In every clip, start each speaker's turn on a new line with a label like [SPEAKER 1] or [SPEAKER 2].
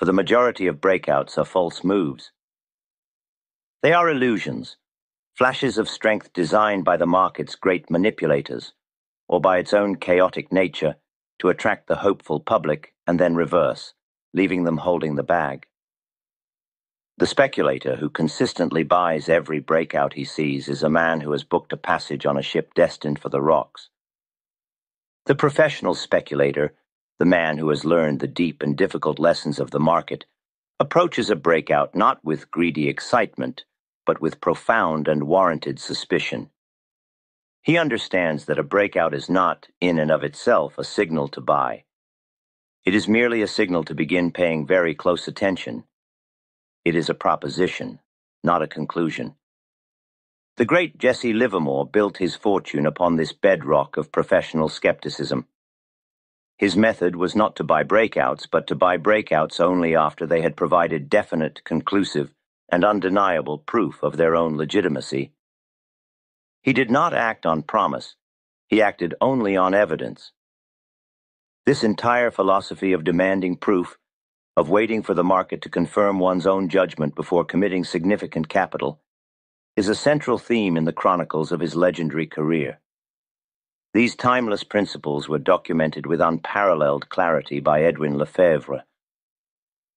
[SPEAKER 1] for the majority of breakouts are false moves. They are illusions, flashes of strength designed by the market's great manipulators, or by its own chaotic nature, to attract the hopeful public and then reverse, leaving them holding the bag. The speculator who consistently buys every breakout he sees is a man who has booked a passage on a ship destined for the rocks. The professional speculator, the man who has learned the deep and difficult lessons of the market, approaches a breakout not with greedy excitement, but with profound and warranted suspicion. He understands that a breakout is not, in and of itself, a signal to buy. It is merely a signal to begin paying very close attention. It is a proposition, not a conclusion. The great Jesse Livermore built his fortune upon this bedrock of professional skepticism. His method was not to buy breakouts, but to buy breakouts only after they had provided definite, conclusive, and undeniable proof of their own legitimacy. He did not act on promise. He acted only on evidence. This entire philosophy of demanding proof, of waiting for the market to confirm one's own judgment before committing significant capital, is a central theme in the chronicles of his legendary career. These timeless principles were documented with unparalleled clarity by Edwin Lefèvre.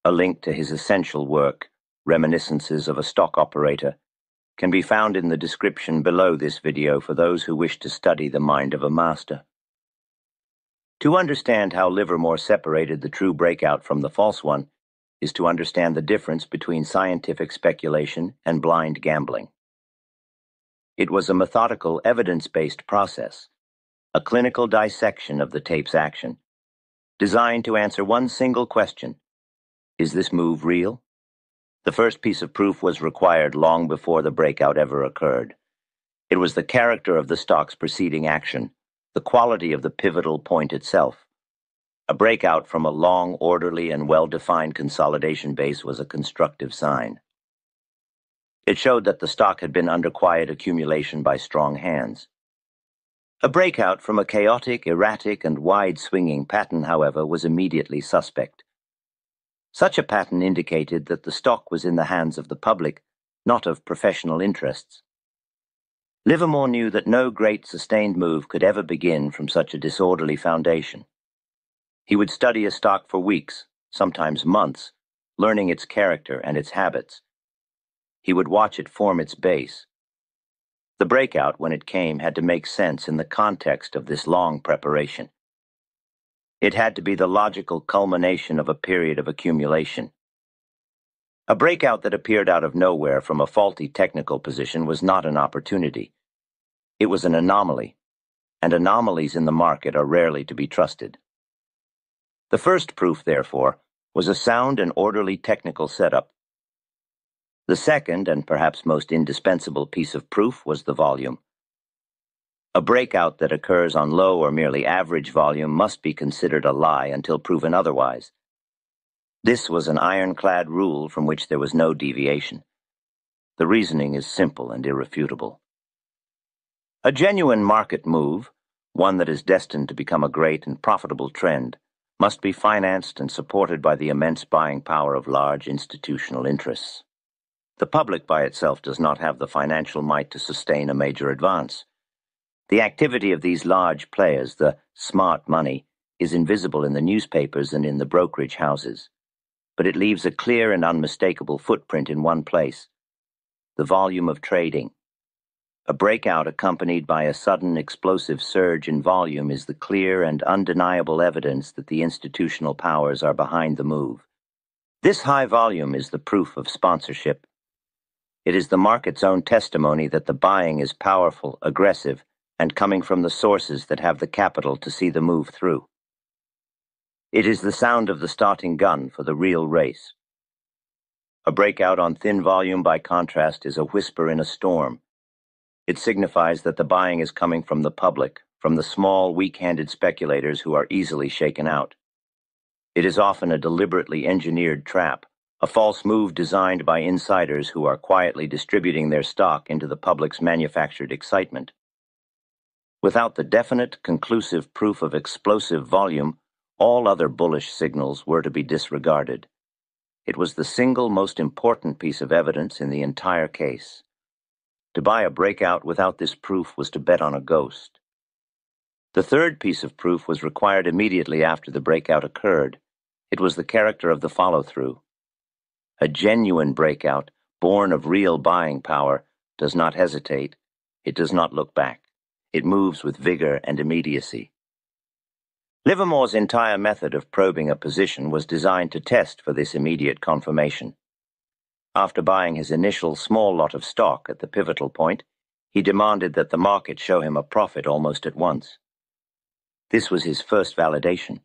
[SPEAKER 1] A link to his essential work, Reminiscences of a Stock Operator, can be found in the description below this video for those who wish to study the mind of a master. To understand how Livermore separated the true breakout from the false one is to understand the difference between scientific speculation and blind gambling. It was a methodical, evidence-based process, a clinical dissection of the tape's action, designed to answer one single question: is this move real? The first piece of proof was required long before the breakout ever occurred. It was the character of the stock's preceding action, the quality of the pivotal point itself. A breakout from a long, orderly, and well-defined consolidation base was a constructive sign. It showed that the stock had been under quiet accumulation by strong hands. A breakout from a chaotic, erratic, and wide-swinging pattern, however, was immediately suspect. Such a pattern indicated that the stock was in the hands of the public, not of professional interests. Livermore knew that no great sustained move could ever begin from such a disorderly foundation. He would study a stock for weeks, sometimes months, learning its character and its habits. He would watch it form its base. The breakout, when it came, had to make sense in the context of this long preparation. It had to be the logical culmination of a period of accumulation. A breakout that appeared out of nowhere from a faulty technical position was not an opportunity. It was an anomaly, and anomalies in the market are rarely to be trusted. The first proof, therefore, was a sound and orderly technical setup. The second, and perhaps most indispensable piece of proof, was the volume. A breakout that occurs on low or merely average volume must be considered a lie until proven otherwise. This was an iron-clad rule from which there was no deviation. The reasoning is simple and irrefutable. A genuine market move, one that is destined to become a great and profitable trend, must be financed and supported by the immense buying power of large institutional interests. The public by itself does not have the financial might to sustain a major advance. The activity of these large players, the smart money, is invisible in the newspapers and in the brokerage houses, but it leaves a clear and unmistakable footprint in one place: the volume of trading. A breakout accompanied by a sudden explosive surge in volume is the clear and undeniable evidence that the institutional powers are behind the move. This high volume is the proof of sponsorship. It is the market's own testimony that the buying is powerful, aggressive, and coming from the sources that have the capital to see the move through. It is the sound of the starting gun for the real race. A breakout on thin volume, by contrast, is a whisper in a storm. It signifies that the buying is coming from the public, from the small, weak-handed speculators who are easily shaken out. It is often a deliberately engineered trap, a false move designed by insiders who are quietly distributing their stock into the public's manufactured excitement. Without the definite, conclusive proof of explosive volume, all other bullish signals were to be disregarded. It was the single most important piece of evidence in the entire case. To buy a breakout without this proof was to bet on a ghost. The third piece of proof was required immediately after the breakout occurred. It was the character of the follow-through. A genuine breakout, born of real buying power, does not hesitate. It does not look back. It moves with vigor and immediacy. Livermore's entire method of probing a position was designed to test for this immediate confirmation. After buying his initial small lot of stock at the pivotal point, he demanded that the market show him a profit almost at once. This was his first validation.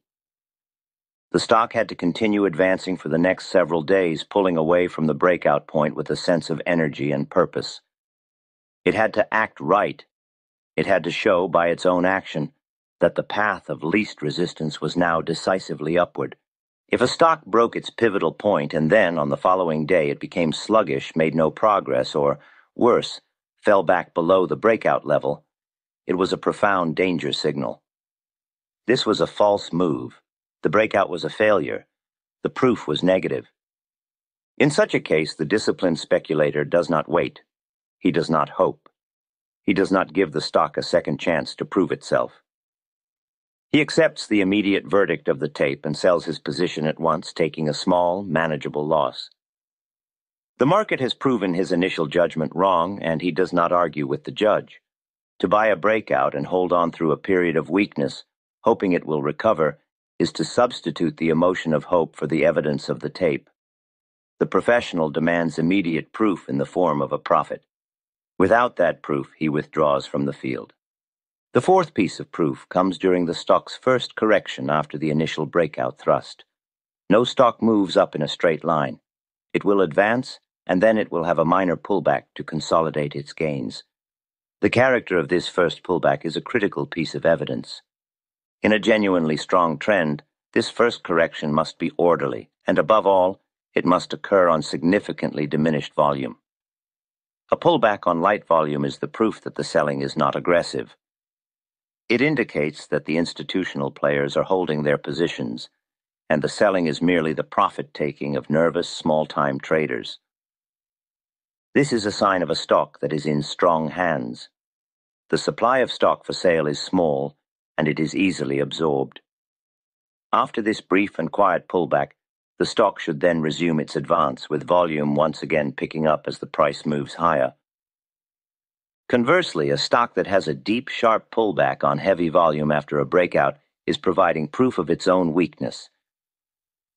[SPEAKER 1] The stock had to continue advancing for the next several days, pulling away from the breakout point with a sense of energy and purpose. It had to act right. It had to show by its own action that the path of least resistance was now decisively upward. If a stock broke its pivotal point and then, on the following day, it became sluggish, made no progress, or, worse, fell back below the breakout level, it was a profound danger signal. This was a false move. The breakout was a failure. The proof was negative. In such a case, the disciplined speculator does not wait. He does not hope. He does not give the stock a second chance to prove itself. He accepts the immediate verdict of the tape and sells his position at once, taking a small, manageable loss. The market has proven his initial judgment wrong, and he does not argue with the judge. To buy a breakout and hold on through a period of weakness, hoping it will recover, is to substitute the emotion of hope for the evidence of the tape. The professional demands immediate proof in the form of a profit. Without that proof, he withdraws from the field. The fourth piece of proof comes during the stock's first correction after the initial breakout thrust. No stock moves up in a straight line. It will advance, and then it will have a minor pullback to consolidate its gains. The character of this first pullback is a critical piece of evidence. In a genuinely strong trend, this first correction must be orderly, and above all, it must occur on significantly diminished volume. A pullback on light volume is the proof that the selling is not aggressive. It indicates that the institutional players are holding their positions, and the selling is merely the profit-taking of nervous, small-time traders. This is a sign of a stock that is in strong hands. The supply of stock for sale is small, and it is easily absorbed. After this brief and quiet pullback, the stock should then resume its advance, with volume once again picking up as the price moves higher. Conversely, a stock that has a deep, sharp pullback on heavy volume after a breakout is providing proof of its own weakness.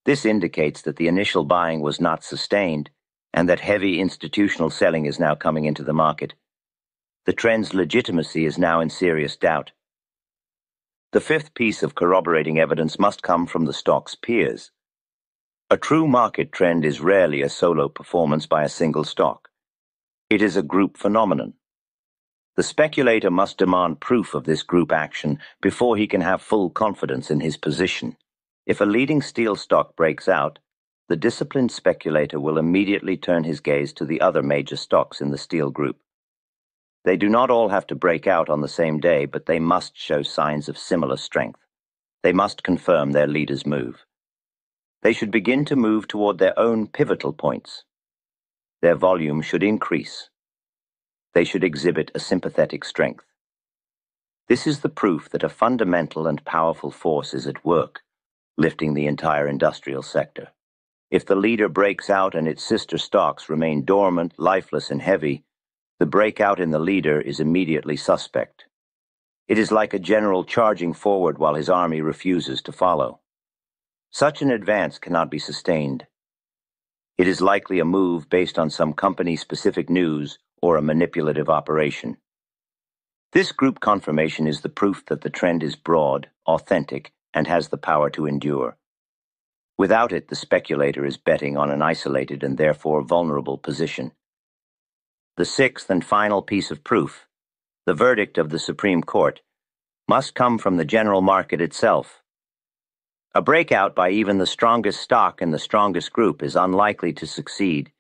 [SPEAKER 1] This indicates that the initial buying was not sustained, and that heavy institutional selling is now coming into the market. The trend's legitimacy is now in serious doubt. The fifth piece of corroborating evidence must come from the stock's peers. A true market trend is rarely a solo performance by a single stock. It is a group phenomenon. The speculator must demand proof of this group action before he can have full confidence in his position. If a leading steel stock breaks out, the disciplined speculator will immediately turn his gaze to the other major stocks in the steel group. They do not all have to break out on the same day, but they must show signs of similar strength. They must confirm their leader's move. They should begin to move toward their own pivotal points. Their volume should increase. They should exhibit a sympathetic strength. This is the proof that a fundamental and powerful force is at work, lifting the entire industrial sector. If the leader breaks out and its sister stocks remain dormant, lifeless, and heavy, the breakout in the leader is immediately suspect. It is like a general charging forward while his army refuses to follow. Such an advance cannot be sustained. It is likely a move based on some company-specific news or a manipulative operation. This group confirmation is the proof that the trend is broad, authentic, and has the power to endure. Without it, the speculator is betting on an isolated and therefore vulnerable position. The sixth and final piece of proof, the verdict of the Supreme Court, must come from the general market itself. A breakout by even the strongest stock in the strongest group is unlikely to succeed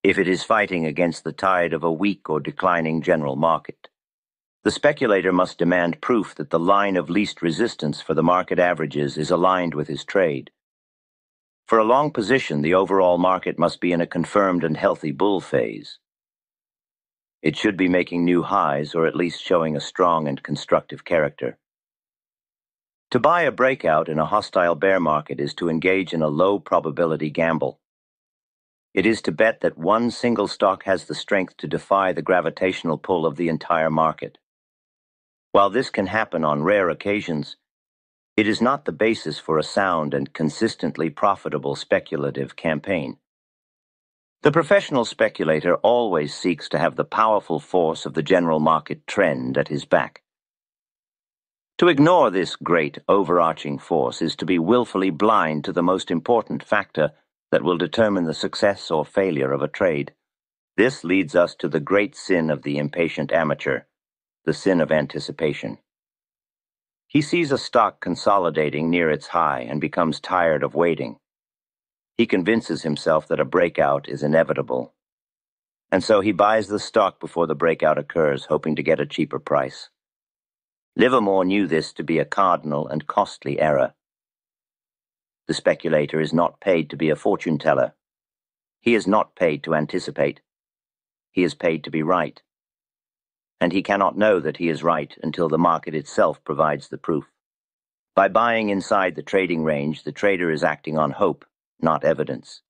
[SPEAKER 1] if it is fighting against the tide of a weak or declining general market. The speculator must demand proof that the line of least resistance for the market averages is aligned with his trade. For a long position, the overall market must be in a confirmed and healthy bull phase. It should be making new highs or at least showing a strong and constructive character. To buy a breakout in a hostile bear market is to engage in a low probability gamble. It is to bet that one single stock has the strength to defy the gravitational pull of the entire market. While this can happen on rare occasions, it is not the basis for a sound and consistently profitable speculative campaign. The professional speculator always seeks to have the powerful force of the general market trend at his back. To ignore this great overarching force is to be willfully blind to the most important factor that will determine the success or failure of a trade. This leads us to the great sin of the impatient amateur, the sin of anticipation. He sees a stock consolidating near its high and becomes tired of waiting. He convinces himself that a breakout is inevitable, and so he buys the stock before the breakout occurs, hoping to get a cheaper price. Livermore knew this to be a cardinal and costly error. The speculator is not paid to be a fortune teller. He is not paid to anticipate. He is paid to be right. And he cannot know that he is right until the market itself provides the proof. By buying inside the trading range, the trader is acting on hope, not evidence.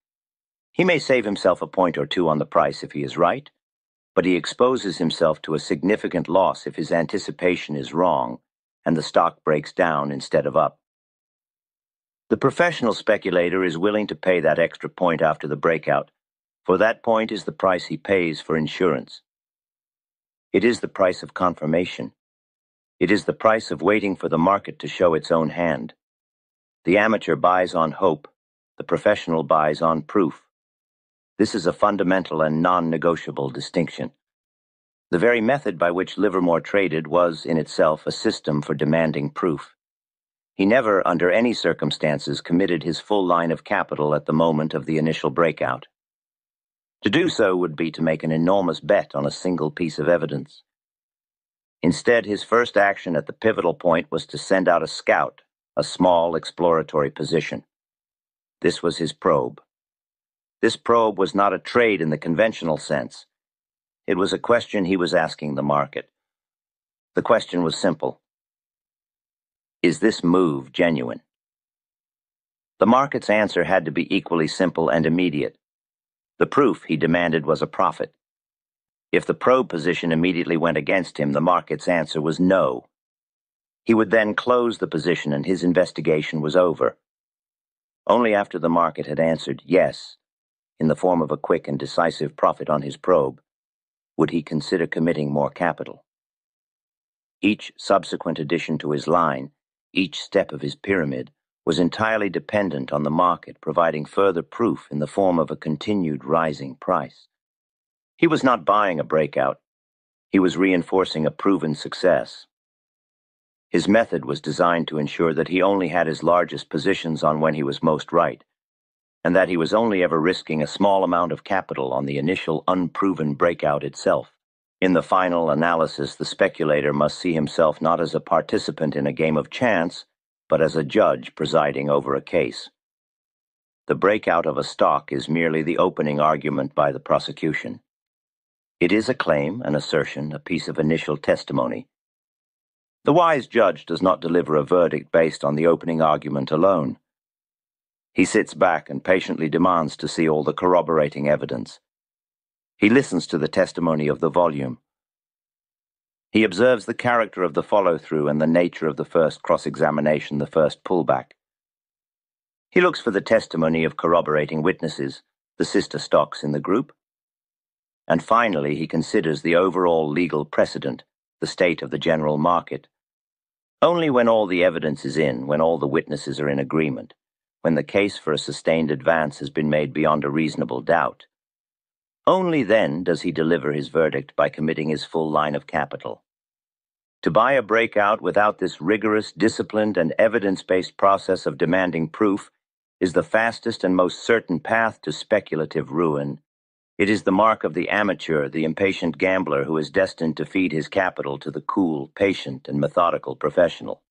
[SPEAKER 1] He may save himself a point or two on the price if he is right, but he exposes himself to a significant loss if his anticipation is wrong and the stock breaks down instead of up. The professional speculator is willing to pay that extra point after the breakout, for that point is the price he pays for insurance. It is the price of confirmation. It is the price of waiting for the market to show its own hand. The amateur buys on hope. The professional buys on proof. This is a fundamental and non-negotiable distinction. The very method by which Livermore traded was, in itself, a system for demanding proof. He never, under any circumstances, committed his full line of capital at the moment of the initial breakout. To do so would be to make an enormous bet on a single piece of evidence. Instead, his first action at the pivotal point was to send out a scout, a small exploratory position. This was his probe. This probe was not a trade in the conventional sense. It was a question he was asking the market. The question was simple. Is this move genuine? The market's answer had to be equally simple and immediate. The proof, he demanded, was a profit. If the probe position immediately went against him, the market's answer was no. He would then close the position and his investigation was over. Only after the market had answered yes, in the form of a quick and decisive profit on his probe, would he consider committing more capital. Each subsequent addition to his line, each step of his pyramid, was entirely dependent on the market providing further proof in the form of a continued rising price. He was not buying a breakout. He was reinforcing a proven success. His method was designed to ensure that he only had his largest positions on when he was most right, and that he was only ever risking a small amount of capital on the initial unproven breakout itself. In the final analysis, the speculator must see himself not as a participant in a game of chance, but as a judge presiding over a case. The breakout of a stock is merely the opening argument by the prosecution. It is a claim, an assertion, a piece of initial testimony. The wise judge does not deliver a verdict based on the opening argument alone. He sits back and patiently demands to see all the corroborating evidence. He listens to the testimony of the volume. He observes the character of the follow-through and the nature of the first cross-examination, the first pullback. He looks for the testimony of corroborating witnesses, the sister stocks in the group. And finally, he considers the overall legal precedent, the state of the general market. Only when all the evidence is in, when all the witnesses are in agreement, when the case for a sustained advance has been made beyond a reasonable doubt, only then does he deliver his verdict by committing his full line of capital. To buy a breakout without this rigorous, disciplined, and evidence-based process of demanding proof is the fastest and most certain path to speculative ruin. It is the mark of the amateur, the impatient gambler who is destined to feed his capital to the cool, patient, and methodical professional.